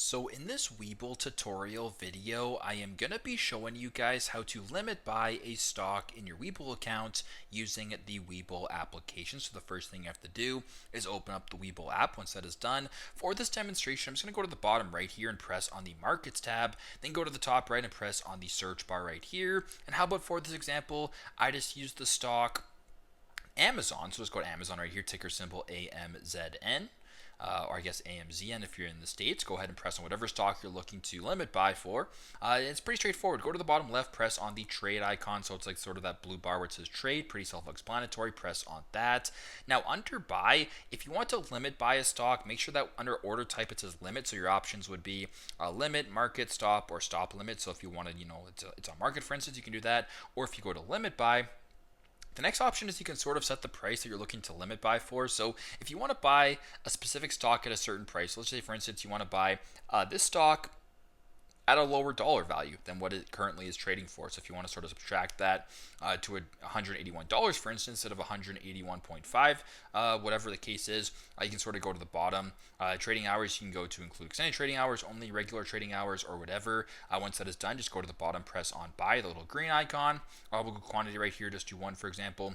So in this Webull tutorial video, I am going to be showing you guys how to limit buy a stock in your Webull account using the Webull application. So the first thing you have to do is open up the Webull app. Once that is done, for this demonstration, I'm just going to go to the bottom right here and press on the Markets tab, then go to the top right and press on the search bar right here. And how about for this example, I just use the stock Amazon. So let's go to Amazon right here, ticker symbol AMZN. Or I guess AMZN if you're in the States. Go ahead and press on whatever stock you're looking to limit buy for. It's pretty straightforward. Go to the bottom left, press on the trade icon. So it's like sort of that blue bar where it says trade. Pretty self-explanatory. Press on that. Now under buy, if you want to limit buy a stock, make sure that under order type it says limit. So your options would be limit, market, stop, or stop limit. So if you want to, it's on market for instance, you can do that. Or if you go to limit buy, the next option is you can sort of set the price that you're looking to limit buy for. So if you want to buy a specific stock at a certain price, let's say for instance you want to buy this stock at a lower dollar value than what it currently is trading for. So if you want to sort of subtract that to $181, for instance, instead of 181.5, whatever the case is, you can sort of go to the bottom. Trading hours, you can go to include extended trading hours, only regular trading hours, or whatever. Once that is done, just go to the bottom, press on buy, the little green icon. We'll go quantity right here, just do one, for example.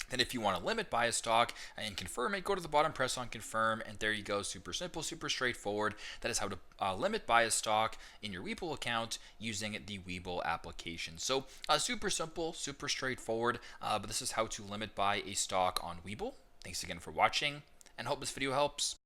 Then if you want to limit buy a stock and confirm it, go to the bottom, press on confirm, and there you go. Super simple, super straightforward. That is how to limit buy a stock in your Webull account using the Webull application. So super simple, super straightforward, but this is how to limit buy a stock on Webull. Thanks again for watching, and hope this video helps.